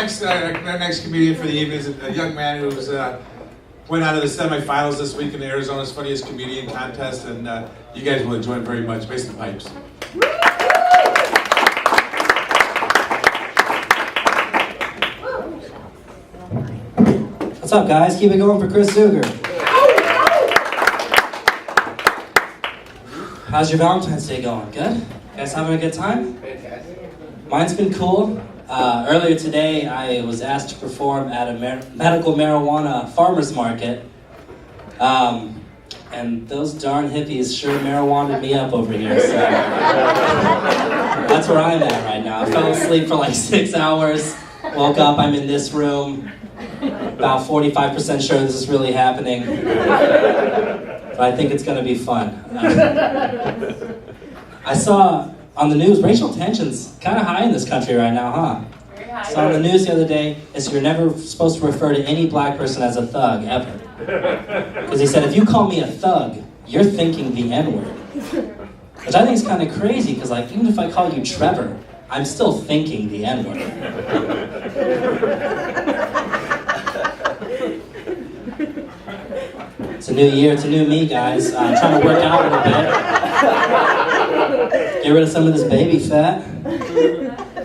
next comedian for the evening is a young man who's went out of the semifinals this week in the Arizona's Funniest Comedian Contest, and you guys will enjoy it very much. Mason Pipes. What's up, guys? Keep it going for Chris Zuger. How's your Valentine's Day going? Good? You guys having a good time? Fantastic. Mine's been cool. Earlier today, I was asked to perform at a medical marijuana farmer's market. And those darn hippies sure marijuanaed me up over here, so that's where I'm at right now. I fell asleep for like 6 hours, woke up, I'm in this room, about 45% sure this is really happening, but I think it's going to be fun. I saw on the news, racial tension's kind of high in this country right now, huh? Very high. So on the news the other day, you're never supposed to refer to any black person as a thug, ever. Because he said, if you call me a thug, you're thinking the N-word. Which I think is kind of crazy, because like, even if I call you Trevor, I'm still thinking the N-word. It's a new year, it's a new me, guys. I'm trying to work out a little bit. Get rid of some of this baby fat.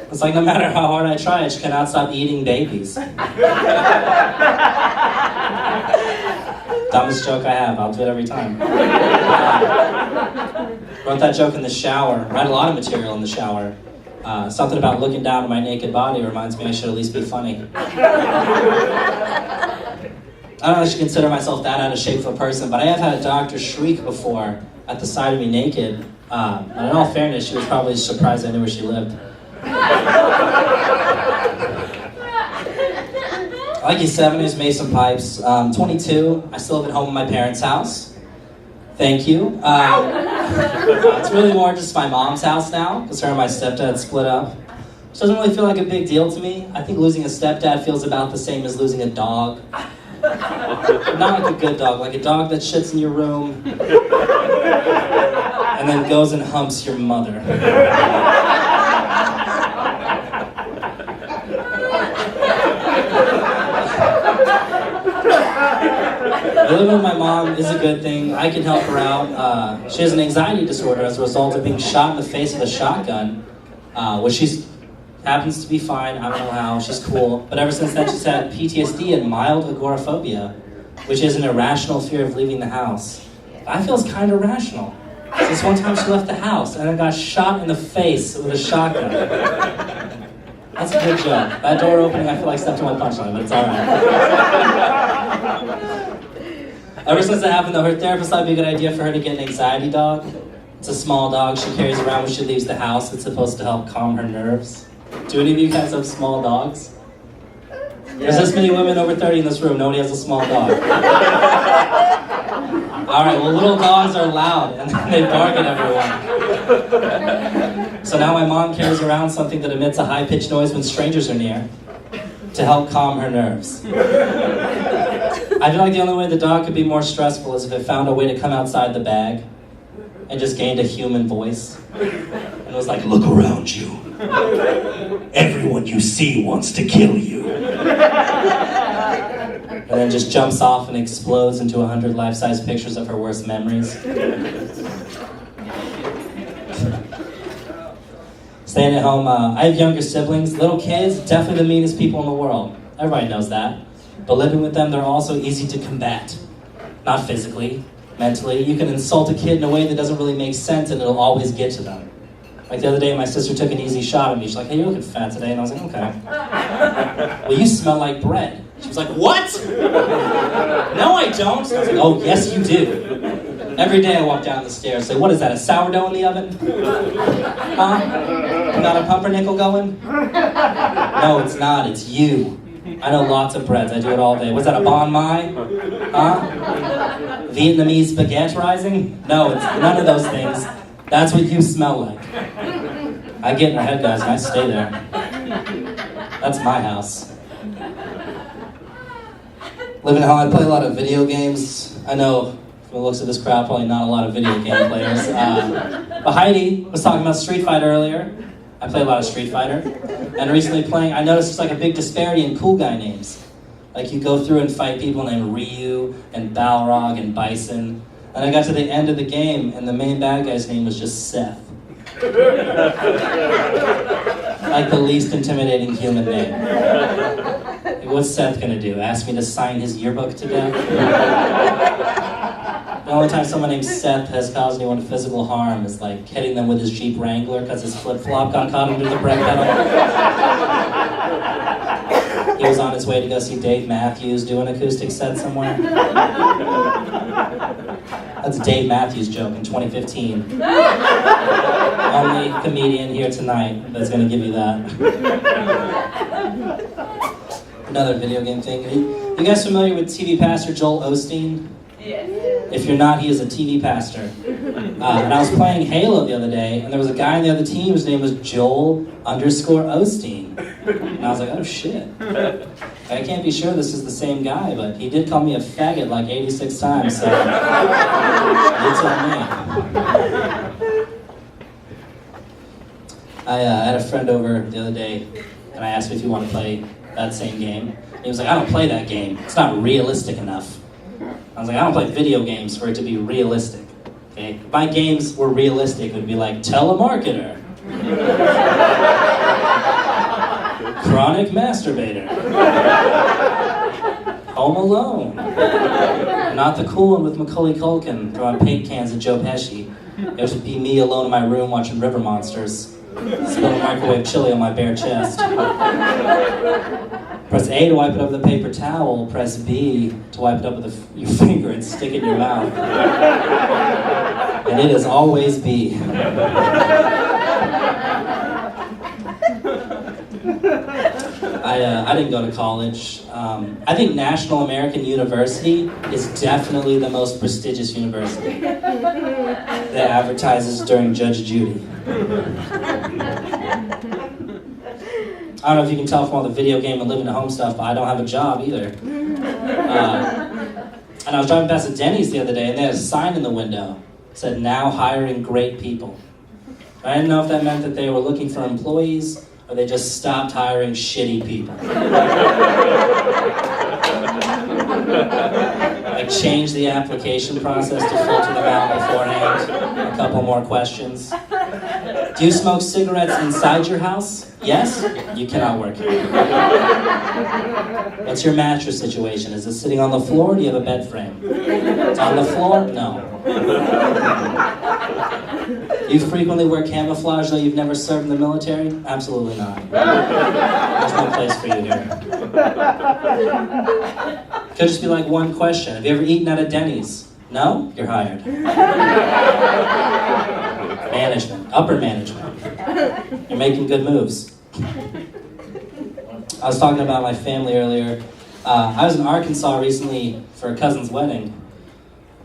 It's like no matter how hard I try, I just cannot stop eating babies. Dumbest joke I have, I'll do it every time. Wrote that joke in the shower. Write a lot of material in the shower. Something about looking down at my naked body reminds me I should at least be funny. I don't actually consider myself that out of shape of a person, but I have had a doctor shriek before at the sight of me naked. And in all fairness, she was probably surprised I knew where she lived. Like you said, my name is Mason Pipes. 22. I still live at home in my parents' house. Thank you. It's really more just my mom's house now, because her and my stepdad split up. Which doesn't really feel like a big deal to me. I think losing a stepdad feels about the same as losing a dog. Not like a good dog, like a dog that shits in your room and then goes and humps your mother. Living with my mom is a good thing. I can help her out. She has an anxiety disorder as a result of being shot in the face with a shotgun, which she happens to be fine. I don't know how. She's cool. But ever since then, she's had PTSD and mild agoraphobia, which is an irrational fear of leaving the house. I feel it's kind of rational. Since one time she left the house and then got shot in the face with a shotgun. That's a good joke. That door opening, I feel like stepped on my punchline, but it's alright. Ever since that happened, though, her therapist thought it'd be a good idea for her to get an anxiety dog. It's a small dog she carries around when she leaves the house. It's supposed to help calm her nerves. Do any of you guys have small dogs? There's this many women over 30 in this room. Nobody has a small dog. Alright, well, little dogs are loud, and they bark at everyone. So now my mom carries around something that emits a high-pitched noise when strangers are near to help calm her nerves. I feel like the only way the dog could be more stressful is if it found a way to come outside the bag and just gained a human voice. And it was like, look around you. Everyone you see wants to kill you. And then just jumps off and explodes into 100 life-size pictures of her worst memories. Staying at home, I have younger siblings. Little kids, definitely the meanest people in the world. Everybody knows that. But living with them, they're also easy to combat. Not physically, mentally. You can insult a kid in a way that doesn't really make sense and it'll always get to them. Like the other day, my sister took an easy shot at me. She's like, hey, you're looking fat today. And I was like, okay. Well, you smell like bread. She was like, what? No, I don't. And I was like, oh, yes, you do. Every day I walk down the stairs and say, what is that, a sourdough in the oven? Huh? Got a pumpernickel going? No, it's not. It's you. I know lots of breads. I do it all day. Was that a banh mi? Huh? Vietnamese baguette rising? No, it's none of those things. That's what you smell like. I get in her head, guys, and I stay there. That's my house. Living at home, I play a lot of video games. I know, from the looks of this crowd, probably not a lot of video game players. But Heidi was talking about Street Fighter earlier. I play a lot of Street Fighter. And recently playing, I noticed there's like a big disparity in cool guy names. Like you go through and fight people named Ryu and Balrog and Bison. And I got to the end of the game and the main bad guy's name was just Seth. Like the least intimidating human name. Like, what's Seth gonna do? Ask me to sign his yearbook to death? The only time someone named Seth has caused anyone physical harm is like hitting them with his Jeep Wrangler because his flip-flop got caught under the brake pedal. He was on his way to go see Dave Matthews do an acoustic set somewhere. That's a Dave Matthews joke in 2015. Only comedian here tonight that's gonna give you that. Another video game thing. You guys familiar with TV pastor Joel Osteen? Yes. If you're not, he is a TV pastor. And I was playing Halo the other day, and there was a guy on the other team whose name was Joel_Osteen. And I was like, oh shit. I can't be sure this is the same guy, but he did call me a faggot like 86 times, so it's on me. I had a friend over the other day, and I asked him if he wanted to play that same game. He was like, I don't play that game. It's not realistic enough. I was like, I don't play video games for it to be realistic. Okay? If my games were realistic, it would be like Telemarketer, Chronic Masturbator, Home Alone. Not the cool one with Macaulay Culkin throwing paint cans at Joe Pesci. It would be me alone in my room watching River Monsters, spilling microwave chili on my bare chest. Press A to wipe it up with a paper towel. Press B to wipe it up with your finger and stick it in your mouth. And it is always B. I didn't go to college. I think National American University is definitely the most prestigious university that advertises during Judge Judy. I don't know if you can tell from all the video game and living at home stuff, but I don't have a job either. And I was driving past a Denny's the other day, and they had a sign in the window that said, now hiring great people. I didn't know if that meant that they were looking for employees, or they just stopped hiring shitty people. I changed the application process to filter them out beforehand. A couple more questions. Do you smoke cigarettes inside your house? Yes? You cannot work here. What's your mattress situation? Is it sitting on the floor or do you have a bed frame? It's on the floor? No. You frequently wear camouflage though you've never served in the military? Absolutely not. There's no place for you here. Could just be like one question. Have you ever eaten at a Denny's? No? You're hired. Management. Upper management. You're making good moves. I was talking about my family earlier. I was in Arkansas recently for a cousin's wedding.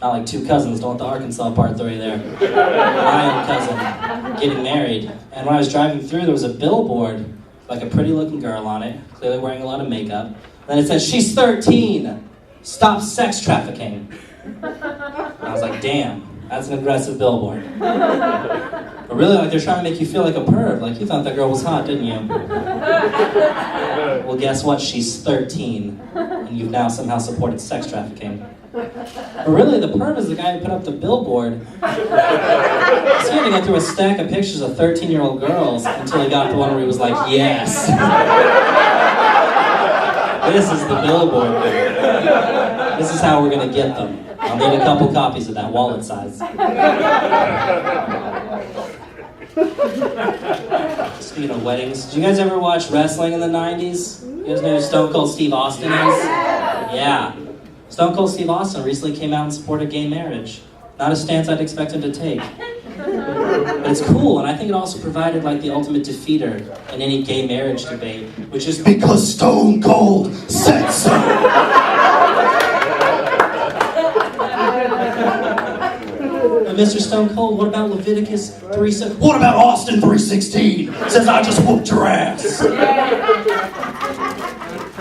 Not like two cousins, don't let the Arkansas part throw you there. I am cousin, getting married. And when I was driving through, there was a billboard, like a pretty looking girl on it, clearly wearing a lot of makeup. And then it says, she's 13, stop sex trafficking. And I was like, damn, that's an aggressive billboard. But really, like, they're trying to make you feel like a perv, like you thought that girl was hot, didn't you? Well, guess what? She's 13, and you've now somehow supported sex trafficking. But really, the perv is the guy who put up the billboard. So he had to go through a stack of pictures of 13-year-old girls until he got to one where he was like, yes. This is the billboard. This is how we're going to get them. I'll need a couple copies of that, wallet size. Speaking of weddings, did you guys ever watch wrestling in the 90s? You guys know who Stone Cold Steve Austin is? Yeah. Stone Cold Steve Austin recently came out and supported gay marriage. Not a stance I'd expect him to take. But it's cool, and I think it also provided like the ultimate defeater in any gay marriage debate, which is because Stone Cold said so. Mr. Stone Cold, what about Leviticus 3:7? What about Austin 3:16? Says I just whooped your ass.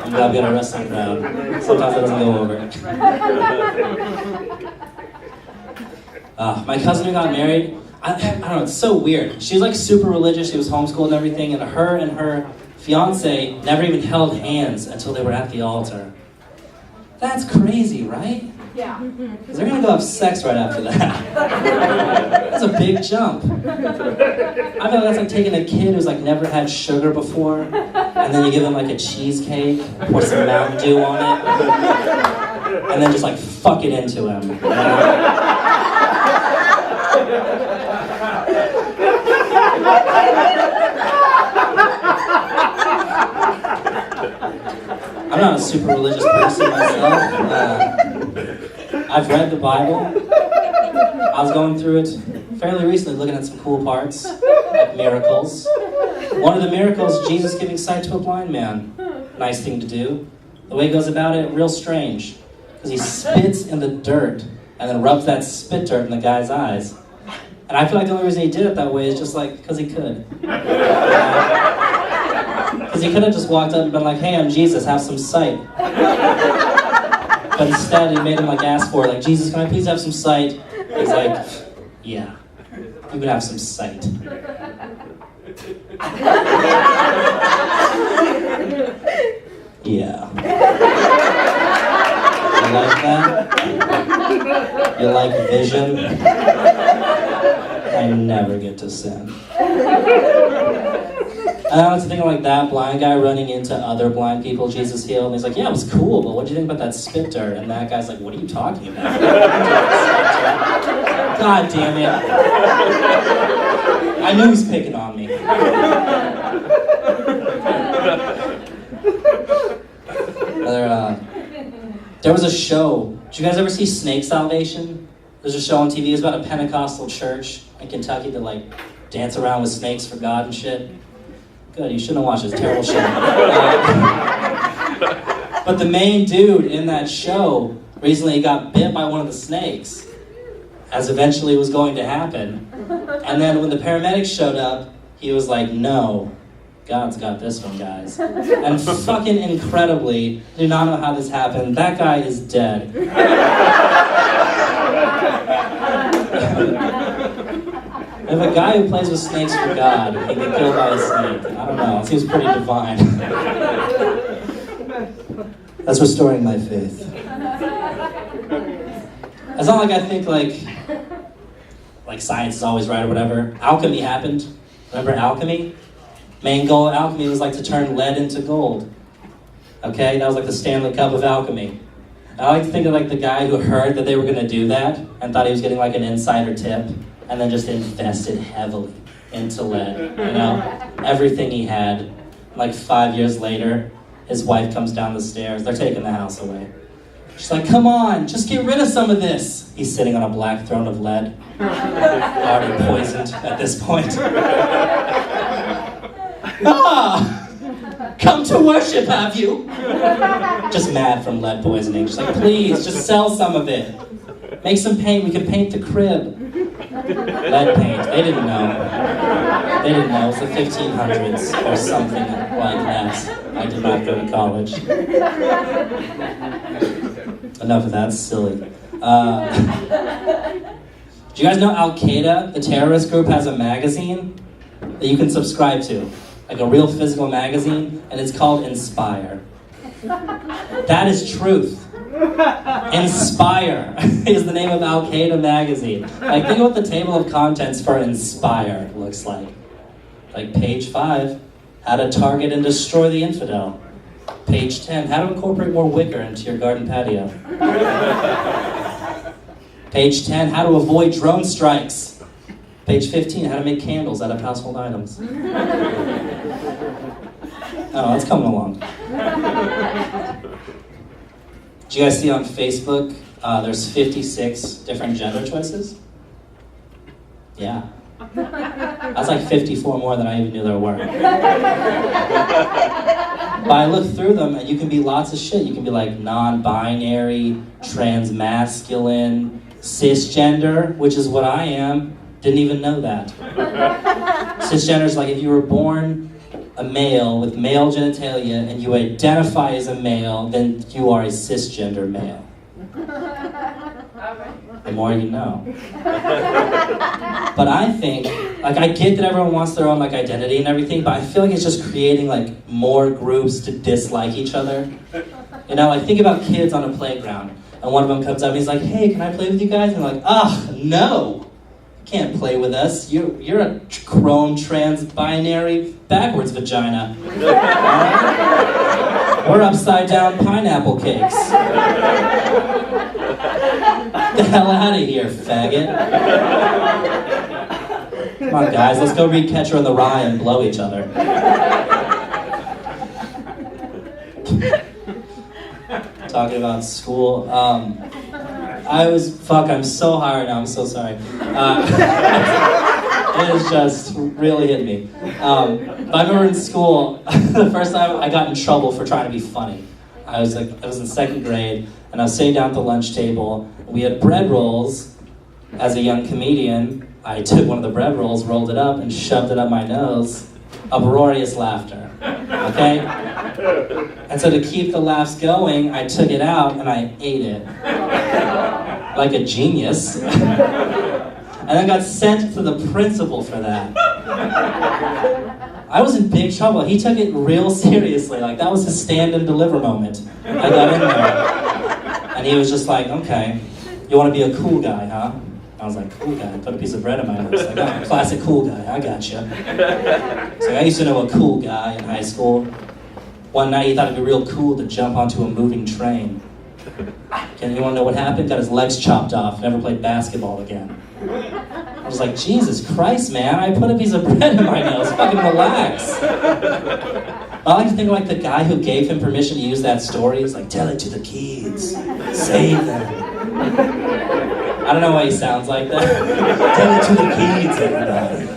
I'm glad we got a wrestling crowd. Sometimes it doesn't go over. My cousin who got married, I don't know, it's so weird. She was like super religious, she was homeschooled and everything, and her fiance never even held hands until they were at the altar. That's crazy, right? Yeah. Because they're gonna go have sex right after that. That's a big jump. I feel like that's like taking a kid who's like never had sugar before, and then you give him like a cheesecake, pour some Mountain Dew on it, and then just like fuck it into him. You know? I'm not a super religious person myself. I've read the Bible. I was going through it fairly recently, looking at some cool parts, like miracles. One of the miracles, Jesus giving sight to a blind man. Nice thing to do. The way he goes about it, real strange. Because he spits in the dirt and then rubs that spit dirt in the guy's eyes. And I feel like the only reason he did it that way is just like, because he could. Because he could have just walked up and been like, hey, I'm Jesus, have some sight. But instead, he made him like ask for it, like, Jesus, can I please have some sight? He's like, yeah, you can have some sight. Yeah. You like that? You like vision? I never get to sin. And I was thinking like that blind guy running into other blind people Jesus healed, and he's like, yeah, it was cool, but what do you think about that spit dirt? And that guy's like, what are you talking about? God damn it. I knew he was picking on me. There was a show. Did you guys ever see Snake Salvation? There's a show on TV. It was about a Pentecostal church in Kentucky that like dance around with snakes for God and shit. Good, you shouldn't have watched this terrible shit. But the main dude in that show recently got bit by one of the snakes, as eventually was going to happen. And then when the paramedics showed up, he was like, no, God's got this one, guys. And fucking incredibly, I do not know how this happened, that guy is dead. If a guy who plays with snakes for God can get killed by a snake, I don't know, it seems pretty divine. That's restoring my faith. It's not like I think like science is always right or whatever. Alchemy happened. Remember alchemy? Main goal of alchemy was like to turn lead into gold. Okay, that was like the Stanley Cup of alchemy. And I like to think of like the guy who heard that they were gonna do that and thought he was getting like an insider tip, and then just invested heavily into lead, you know? Everything he had. Like 5 years later, his wife comes down the stairs. They're taking the house away. She's like, come on, just get rid of some of this. He's sitting on a black throne of lead. Already poisoned at this point. Come to worship, have you? Just mad from lead poisoning. She's like, please, just sell some of it. Make some paint, we can paint the crib. Lead paint, they didn't know. They didn't know, it was the 1500s or something like that. I did not go to college. Enough of that, silly. Do you guys know Al-Qaeda, the terrorist group, has a magazine that you can subscribe to? Like a real physical magazine, and it's called Inspire. That is truth. Inspire is the name of Al-Qaeda magazine. Like, think of what the table of contents for Inspire looks like. Like page 5, how to target and destroy the infidel. Page 10, how to incorporate more wicker into your garden patio. Page 10, how to avoid drone strikes. Page 15, how to make candles out of household items. Oh, it's coming along. Did you guys see on Facebook, there's 56 different gender choices? Yeah. That's like 54 more than I even knew there were. But I looked through them, and you can be lots of shit. You can be like non-binary, trans-masculine, cisgender, which is what I am. Didn't even know that. Cisgender is like if you were born a male with male genitalia and you identify as a male, then you are a cisgender male. the more you know. But I think, like, I get that everyone wants their own, like, identity and everything, but I feel like it's just creating, like, more groups to dislike each other. You know, like, think about kids on a playground, and one of them comes up and he's like, hey, can I play with you guys? And they're like, no, you can't play with us. You're a chrome trans-binary backwards vagina. We're upside down pineapple cakes. Get the hell out of here, faggot. Come on, guys, let's go read Catcher in the Rye and blow each other. Talking about school. I'm so high right now, I'm so sorry. It has just really hit me. But I remember in school, the first time I got in trouble for trying to be funny. I was in second grade, and I was sitting down at the lunch table. We had bread rolls. As a young comedian, I took one of the bread rolls, rolled it up, and shoved it up my nose. Uproarious laughter. Okay? And so to keep the laughs going, I took it out and I ate it. Like a genius. And then got sent to the principal for that. I was in big trouble. He took it real seriously. Like, that was his stand and deliver moment. I got in there. And he was just like, okay, you want to be a cool guy, huh? I was like, cool guy? Put a piece of bread in my nose. Like, oh, classic cool guy, I gotcha. So I used to know a cool guy in high school. One night he thought it'd be real cool to jump onto a moving train. And you want to know what happened? Got his legs chopped off, never played basketball again. I was like, Jesus Christ, man, I put a piece of bread in my nose, fucking relax. I like to think of like the guy who gave him permission to use that story. He's like, tell it to the kids, save them. I don't know why he sounds like that. Tell it to the kids, everybody.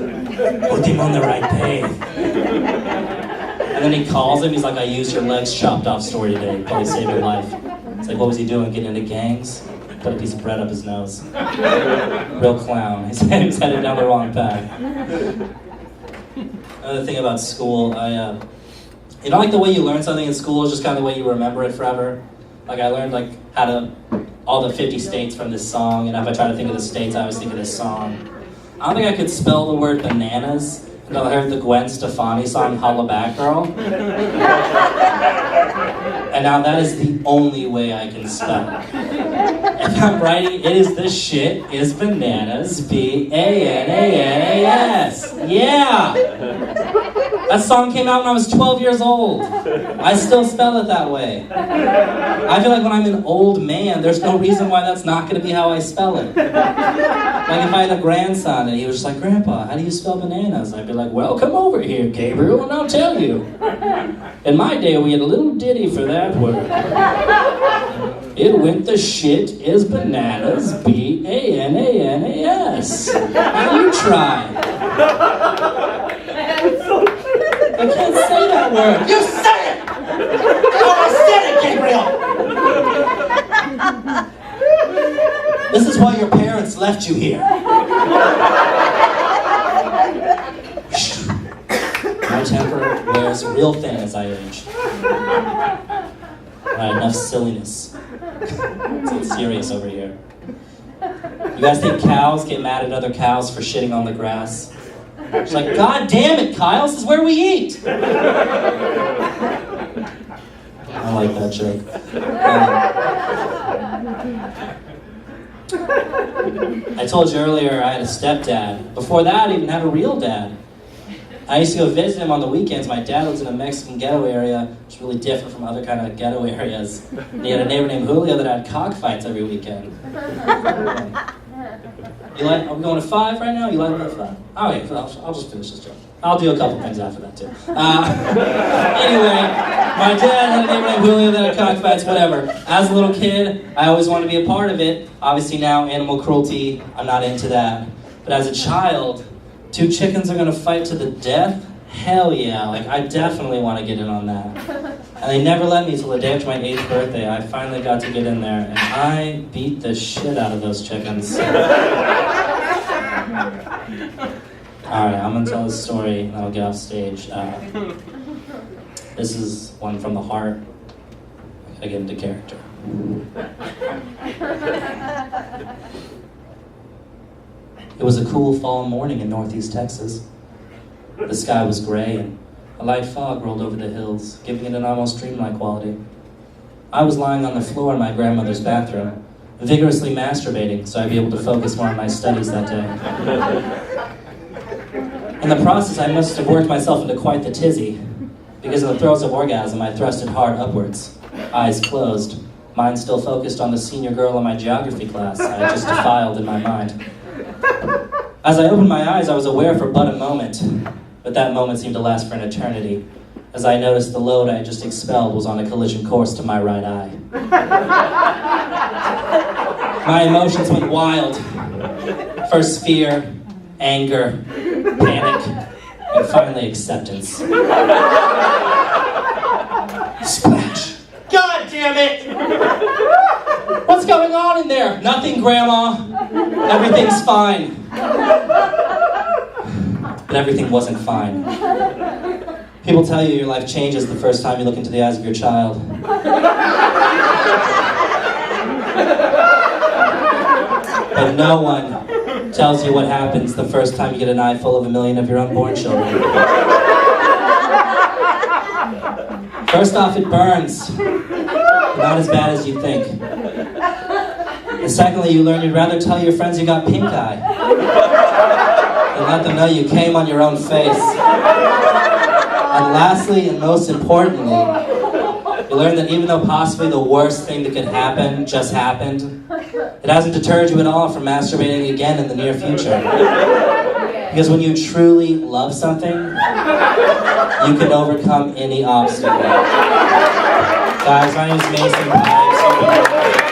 Put him on the right path. And then he calls him, he's like, I used your legs chopped off story today, probably saved your life. It's like, what was he doing, getting into gangs? Put a piece of bread up his nose. Real clown. He's headed down the wrong path. Another thing about school, you know, like the way you learn something in school is just kind of the way you remember it forever. Like I learned like how to, all the 50 states from this song, and if I try to think of the states, I always think of this song. I don't think I could spell the word bananas until I heard the Gwen Stefani song, Holla Back Girl. And now that is the only way I can spell it. If I'm writing, it is the shit is bananas, B-A-N-A-N-A-S. Yeah! That song came out when I was 12 years old. I still spell it that way. I feel like when I'm an old man, there's no reason why that's not going to be how I spell it. Like if I had a grandson and he was just like, Grandpa, how do you spell bananas? I'd be like, well, come over here, Gabriel, and I'll tell you. In my day, we had a little ditty for that word. It went the shit is bananas, B-A-N-A-N-A-S. Now you try. I can't say that word. You say it! Oh, I said it, Gabriel! This is why your parents left you here. My temper wears real thin as I age. Alright, enough silliness. Let's get serious over here. You guys think cows get mad at other cows for shitting on the grass? She's like, God damn it, Kyle, this is where we eat! I like that joke. I told you earlier I had a stepdad. Before that, I even had a real dad. I used to go visit him on the weekends. My dad lives in a Mexican ghetto area, which is really different from other kind of ghetto areas. And he had a neighbor named Julio that had cockfights every weekend. You like? Are we going to 5 right now? You like me at 5? Okay, I'll just finish this joke. I'll do a couple things after that too. Anyway, my dad had a neighbor named Julio that had cockfights, whatever. As a little kid, I always wanted to be a part of it. Obviously now, animal cruelty, I'm not into that. But as a child, 2 chickens are gonna fight to the death? Hell yeah, like I definitely want to get in on that. And they never let me till the day after my 8th birthday. I finally got to get in there, and I beat the shit out of those chickens. Alright, I'm gonna tell this story and I'll get off stage. This is one from the heart. I gotta get into character. It was a cool fall morning in northeast Texas. The sky was gray and a light fog rolled over the hills, giving it an almost dreamlike quality. I was lying on the floor in my grandmother's bathroom, vigorously masturbating so I'd be able to focus more on my studies that day. In the process, I must have worked myself into quite the tizzy, because in the throes of orgasm, I thrusted hard upwards, eyes closed, mind still focused on the senior girl in my geography class I had just defiled in my mind. As I opened my eyes, I was aware for but a moment, but that moment seemed to last for an eternity, as I noticed the load I had just expelled was on a collision course to my right eye. My emotions went wild. First fear, anger, panic, and finally acceptance. Splash! God damn it! What's going on in there? Nothing, Grandma. Everything's fine. But everything wasn't fine. People tell you your life changes the first time you look into the eyes of your child. But no one tells you what happens the first time you get an eye full of 1,000,000 of your unborn children. First off, it burns. But not as bad as you think. And secondly, you learn you'd rather tell your friends you got pink eye than let them know you came on your own face. And lastly, and most importantly, you learn that even though possibly the worst thing that could happen just happened, it hasn't deterred you at all from masturbating again in the near future. Because when you truly love something, you can overcome any obstacle. Guys, my name is Mason.